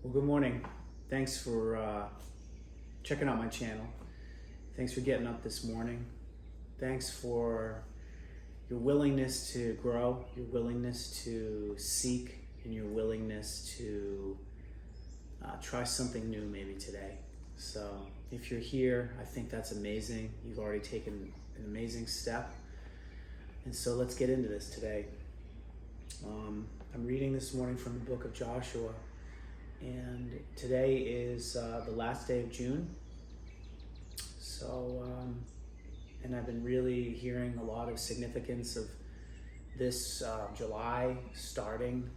Well, good morning. Thanks for checking out my channel. Thanks for getting up this morning. Thanks for your willingness to grow, your willingness to seek, and your willingness to try something new maybe today. So if you're here, I think that's amazing. You've already taken an amazing step. And so let's get into this today. I'm reading this morning from the book of Joshua. And today is the last day of June. So, and I've been really hearing a lot of significance of this July starting,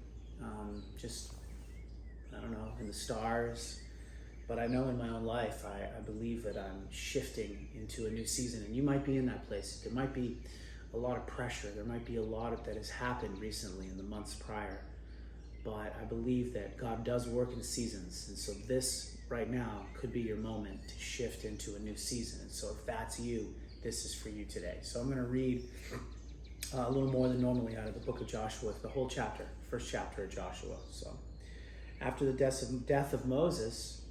I don't know, in the stars. But I know in my own life, I believe that I'm shifting into a new season. And you might be in that place. There might be a lot of pressure. There might be a lot that has happened recently in the months prior. But I believe that God does work in seasons. And so this right now could be your moment to shift into a new season. And so if that's you, this is for you today. So I'm going to read a little more than normally out of the book of Joshua, the whole chapter, first chapter of Joshua. So after the death of Moses,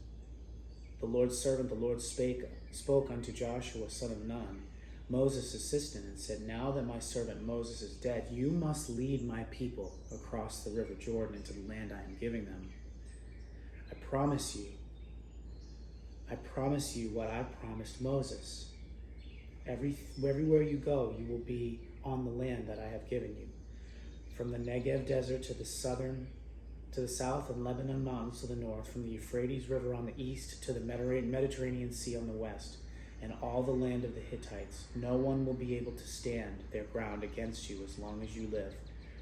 the Lord's servant, the Lord spoke unto Joshua, son of Nun, Moses' assistant, and said, "Now that my servant Moses is dead, you must lead my people across the river Jordan into the land I am giving them. I promise you what I promised Moses. Everywhere you go, you will be on the land that I have given you. From the Negev desert to the south, and Lebanon mountains to the north, from the Euphrates River on the east to the Mediterranean Sea on the west, and all the land of the Hittites. No one will be able to stand their ground against you as long as you live,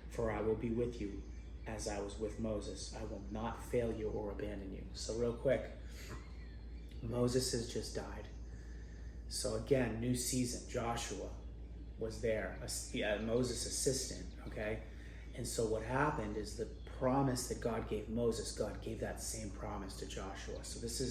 for I will be with you as I was with Moses. I will not fail you or abandon you." So real quick, Moses has just died. So again, new season. Joshua was there, Moses' assistant, okay? And so what happened is the promise that God gave Moses, God gave that same promise to Joshua. So this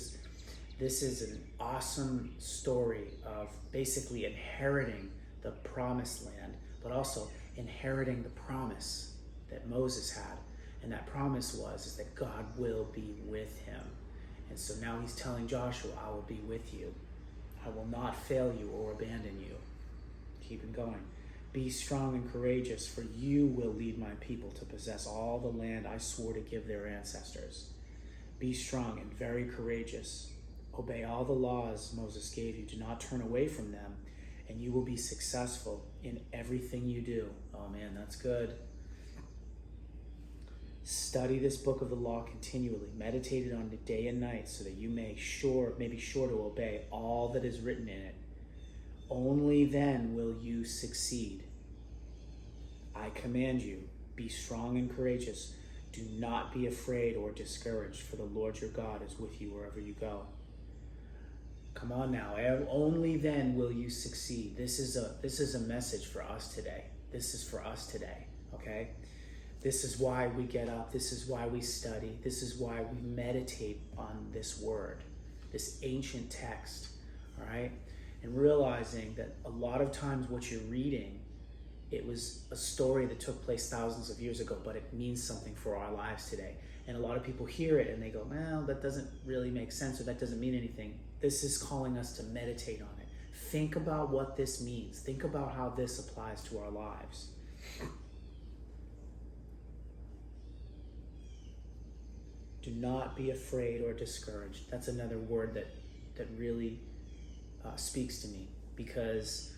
is an awesome story of basically inheriting the promised land, but also inheriting the promise that Moses had. And that promise is that God will be with him. And so now he's telling Joshua, I will be with you. I will not fail you or abandon you. Keep it going. Be strong and courageous, for you will lead my people to possess all the land I swore to give their ancestors. Be strong and very courageous. Obey all the laws Moses gave you. Do not turn away from them, and you will be successful in everything you do. Oh man, that's good. Study this book of the law continually. Meditate on it day and night, so that you may be sure to obey all that is written in it. Only then will you succeed. I command you, be strong and courageous. Do not be afraid or discouraged, for the Lord your God is with you wherever you go. Come on now, only then will you succeed. This is a message for us today. This is for us today, okay? This is why we get up. This is why we study. This is why we meditate on this word, this ancient text, all right? And realizing that a lot of times what you're reading, it was a story that took place thousands of years ago, but it means something for our lives today. And a lot of people hear it and they go, well, that doesn't really make sense, or that doesn't mean anything. This is calling us to meditate on it. Think about what this means. Think about how this applies to our lives. Do not be afraid or discouraged. That's another word that really speaks to me, because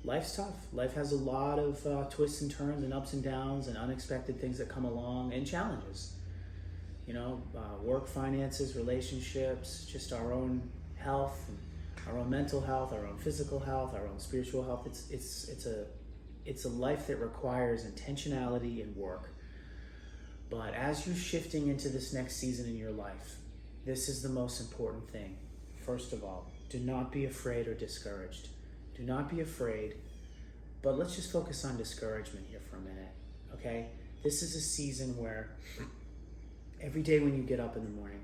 life's tough. Life has a lot of twists and turns and ups and downs and unexpected things that come along, and challenges. You know, work, finances, relationships, just our own health, and our own mental health, our own physical health, our own spiritual health. It's a life that requires intentionality and work. But as you're shifting into this next season in your life, this is the most important thing. First of all, do not be afraid or discouraged. Do not be afraid, but let's just focus on discouragement here for a minute, okay? This is a season where every day when you get up in the morning,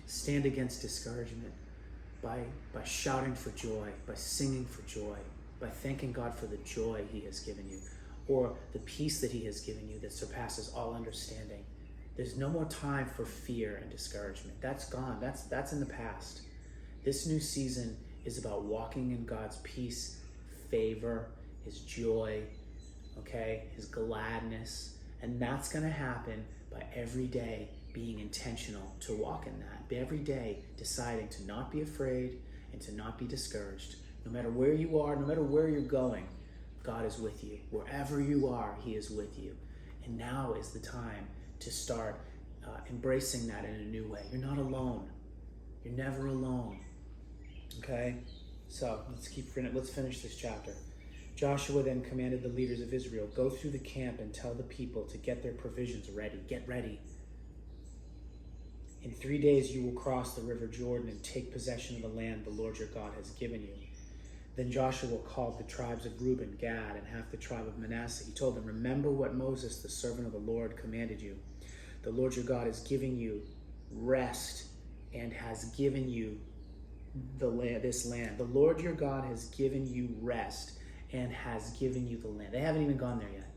stand against discouragement by shouting for joy, by singing for joy, by thanking God for the joy he has given you, or the peace that he has given you that surpasses all understanding. There's no more time for fear and discouragement. That's gone. That's in the past. This new season is about walking in God's peace, favor, his joy, okay, his gladness. And that's going to happen by every day being intentional to walk in that. Every day deciding to not be afraid and to not be discouraged. No matter where you are, no matter where you're going, God is with you. Wherever you are, he is with you. And now is the time to start embracing that in a new way. You're not alone. You're never alone. Okay? So let's finish this chapter. Joshua then commanded the leaders of Israel, go through the camp and tell the people to get their provisions ready. Get ready. In 3 days you will cross the river Jordan and take possession of the land the Lord your God has given you. Then Joshua called the tribes of Reuben, Gad, and half the tribe of Manasseh. He told them, remember what Moses, the servant of the Lord, commanded you. The Lord your God is giving you rest and has given you this land. The Lord your God has given you rest and has given you the land. They haven't even gone there yet.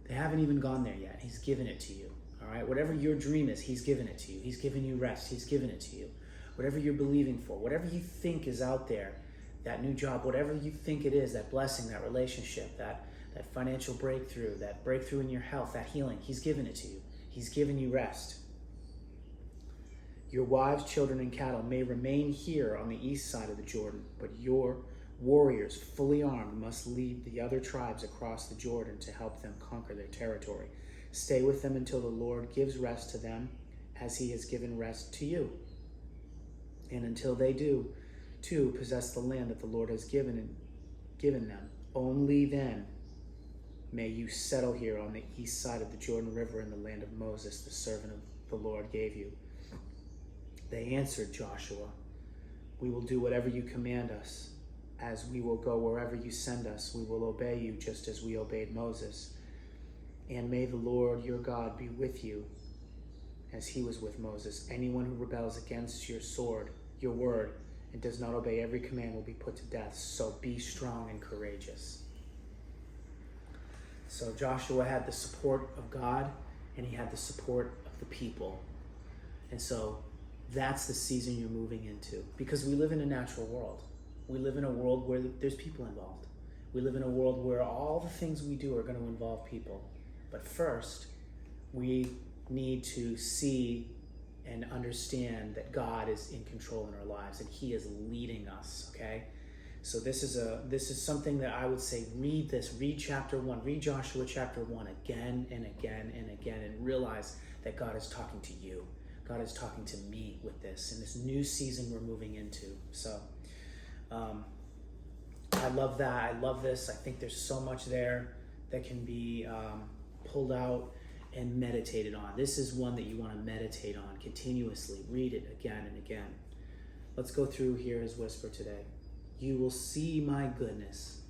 They haven't even gone there yet. He's given it to you. All right? Whatever your dream is, he's given it to you. He's given you rest. He's given it to you. Whatever you're believing for, whatever you think is out there, that new job, whatever you think it is, that blessing, that relationship, that financial breakthrough, that breakthrough in your health, that healing, he's given it to you. He's given you rest. Your wives, children, and cattle may remain here on the east side of the Jordan, but your warriors, fully armed, must lead the other tribes across the Jordan to help them conquer their territory. Stay with them until the Lord gives rest to them as he has given rest to you. And until they do, too, possess the land that the Lord has given them. Only then may you settle here on the east side of the Jordan River in the land of Moses, the servant of the Lord gave you. They answered Joshua, we will do whatever you command us. As we will go wherever you send us, we will obey you just as we obeyed Moses. And may the Lord your God be with you as he was with Moses. Anyone who rebels against your word, and does not obey every command will be put to death. So be strong and courageous. So Joshua had the support of God, and he had the support of the people. And so that's the season you're moving into, because we live in a natural world. We live in a world where there's people involved. We live in a world where all the things we do are going to involve people. But first, we need to see and understand that God is in control in our lives and he is leading us, okay? So this is something that I would say, read chapter 1, read Joshua chapter 1 again and again and again, and realize that God is talking to you. God is talking to me with this in this new season we're moving into. So I love that. I love this. I think there's so much there that can be pulled out and meditated on. This is one that you want to meditate on continuously. Read it again and again. Let's go through here his whisper today. You will see my goodness.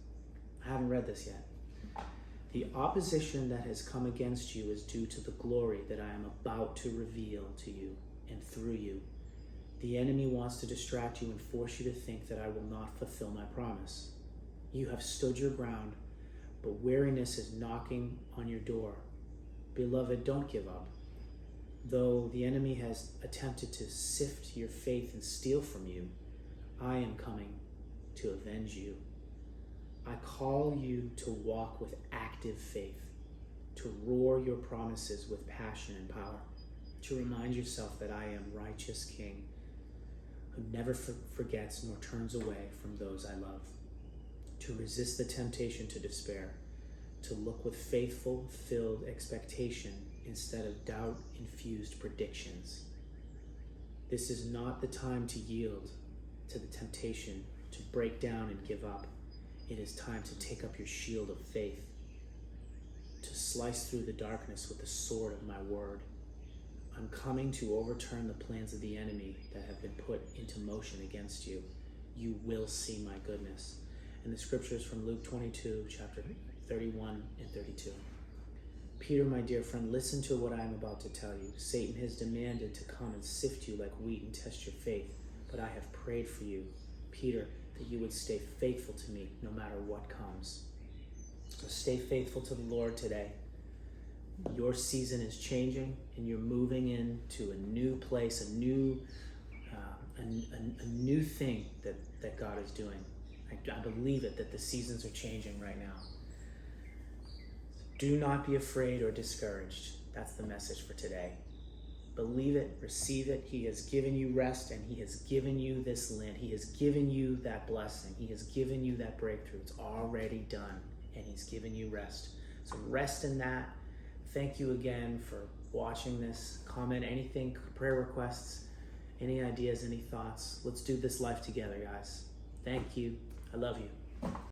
I haven't read this yet. The opposition that has come against you is due to the glory that I am about to reveal to you and through you. The enemy wants to distract you and force you to think that I will not fulfill my promise. You have stood your ground, but weariness is knocking on your door. Beloved, don't give up. Though the enemy has attempted to sift your faith and steal from you, I am coming to avenge you. I call you to walk with active faith, to roar your promises with passion and power, to remind yourself that I am righteous King who never forgets nor turns away from those I love, to resist the temptation to despair, to look with faithful-filled expectation instead of doubt-infused predictions. This is not the time to yield to the temptation to break down and give up. It is time to take up your shield of faith, to slice through the darkness with the sword of my word. I'm coming to overturn the plans of the enemy that have been put into motion against you. You will see my goodness. And the scriptures from Luke 22, chapter 31 and 32. Peter, my dear friend, listen to what I am about to tell you. Satan has demanded to come and sift you like wheat and test your faith, but I have prayed for you, Peter, that you would stay faithful to me no matter what comes. So stay faithful to the Lord today. Your season is changing, and you're moving into a new place, a new thing that God is doing. I believe it, that the seasons are changing right now. Do not be afraid or discouraged. That's the message for today. Believe it, receive it. He has given you rest, and he has given you this land. He has given you that blessing. He has given you that breakthrough. It's already done, and he's given you rest. So rest in that. Thank you again for watching this. Comment anything, prayer requests, any ideas, any thoughts. Let's do this life together, guys. Thank you. I love you.